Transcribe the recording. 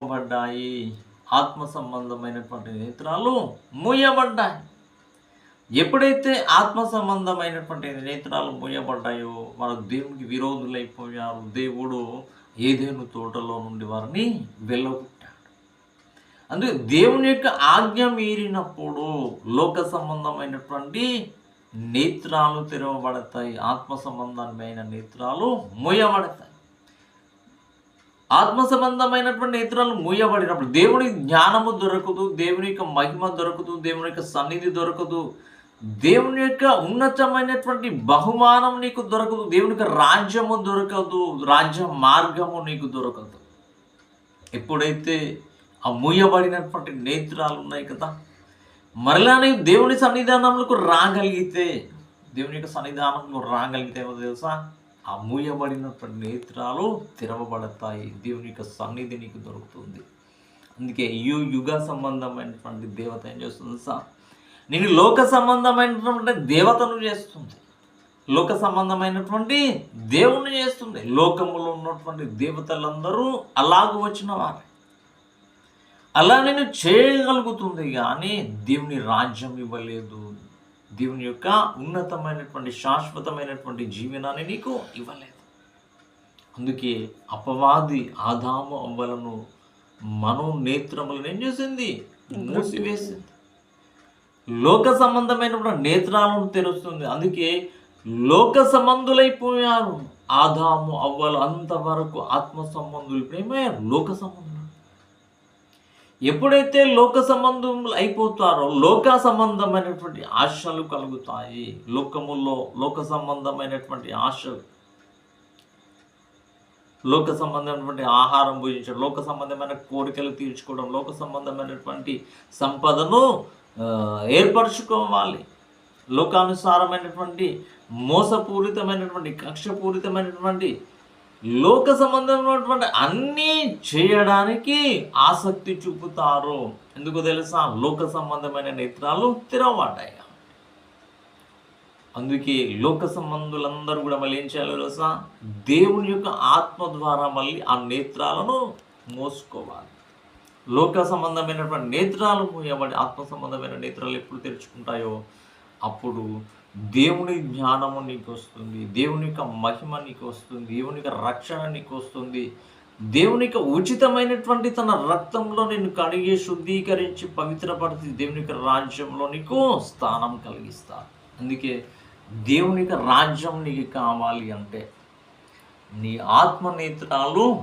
పడ్డాయి. ఆత్మ సంబంధమైనటువంటి నేత్రాలు మూయబడ్డాయి. ఎప్పుడైతే ఆత్మ సంబంధమైనటువంటి నేత్రాలు మూయబడ్డాయో వారు దేవునికి విరోధులైపోయారు. దేవుడు ఏదెను తోటలో నుండి వారిని వెళ్ళగొట్టాడు. అందుకే దేవుని యొక్క ఆజ్ఞ మీరినప్పుడు లోక సంబంధమైనటువంటి నేత్రాలు తెరవబడతాయి. ఆత్మ సంబంధమైన నేత్రాలు మూయబడతాయి. ఆత్మ సంబంధమైనటువంటి నేత్రాలు మూయబడినప్పుడు దేవుని జ్ఞానము దొరకదు, దేవుని యొక్క మహిమ దొరకదు, దేవుని యొక్క సన్నిధి దొరకదు, దేవుని యొక్క ఉన్నతమైనటువంటి బహుమానం నీకు దొరకదు, దేవుని యొక్క రాజ్యము దొరకదు, రాజ్య మార్గము నీకు దొరకదు. ఎప్పుడైతే ఆ మూయబడినటువంటి నేత్రాలు ఉన్నాయి కదా, మరలా నీవు దేవుని సన్నిధానములకు రాగలిగితే, దేవుని యొక్క సన్నిధానంలో రాగలిగితే ఏమో తెలుసా, ఆ మూయబడినటువంటి నేత్రాలు తెరవబడతాయి. దేవుని యొక్క సన్నిధి నీకు దొరుకుతుంది. అందుకే యుగ సంబంధమైనటువంటి దేవత ఏం చేస్తుంది సార్, నేను లోక సంబంధమైనటువంటి దేవతను చేస్తుంది, లోక సంబంధమైనటువంటి దేవుణ్ణి చేస్తుంది. లోకములో ఉన్నటువంటి దేవతలందరూ అలాగూ వచ్చిన వారే, అలా నేను చేయగలుగుతుంది, కానీ దేవుని రాజ్యం ఇవ్వలేదు, దేవుని యొక్క ఉన్నతమైనటువంటి శాశ్వతమైనటువంటి జీవనాన్ని నీకు ఇవ్వలేదు. అందుకే అపవాది ఆదాము అవ్వలను మనోనేత్రములను ఏం చేసింది, మూసివేసింది. లోక సంబంధమైనటువంటి నేత్రాలను తెరుస్తుంది. అందుకే లోక సంబంధులైపోయారు ఆదాము అవ్వలు. అంతవరకు ఆత్మ సంబంధులు ఏమయ్యారు, లోక సంబంధులు. ఎప్పుడైతే లోక సంబంధములు అయిపోతారో లోక సంబంధమైనటువంటి ఆశలు కలుగుతాయి. లోకముల్లో లోక సంబంధమైనటువంటి ఆశలు, లోక సంబంధమైనటువంటి ఆహారం భుజించడం, లోక సంబంధమైన కోరికలు తీర్చుకోవడం, లోక సంబంధమైనటువంటి సంపదను ఏర్పరచుకోవాలి. లోకానుసారమైనటువంటి మోసపూరితమైనటువంటి కక్షపూరితమైనటువంటి లోక సంబంధమైనటువంటి అన్నీ చేయడానికి ఆసక్తి చూపుతారు. ఎందుకు తెలుసా, లోక సంబంధమైన నేత్రాలు తెరవబడ్డాయి. అందుకే లోక సంబంధులందరూ కూడా మళ్ళీ ఏం చేయాలో తెలుసా, దేవుని యొక్క ఆత్మ ద్వారా మళ్ళీ ఆ నేత్రాలను మోసుకోవాలి. లోక సంబంధమైనటువంటి నేత్రాలు మూయబడి ఆత్మ సంబంధమైన నేత్రాలు ఎప్పుడు తెరుచుకుంటాయో అప్పుడు దేవుని జ్ఞానము నీకు వస్తుంది, దేవుని యొక్క మహిమ నీకు వస్తుంది, దేవుని యొక్క రక్షణ నీకు వస్తుంది. దేవుని యొక్క ఉచితమైనటువంటి తన రక్తంలో నిన్ను కడిగి శుద్ధీకరించి పవిత్రపరిచి దేవుని యొక్క రాజ్యంలో నీకు స్థానం కలిగిస్తారు. అందుకే దేవుని యొక్క రాజ్యం నీకు కావాలి అంటే నీ ఆత్మ నేత్రాలు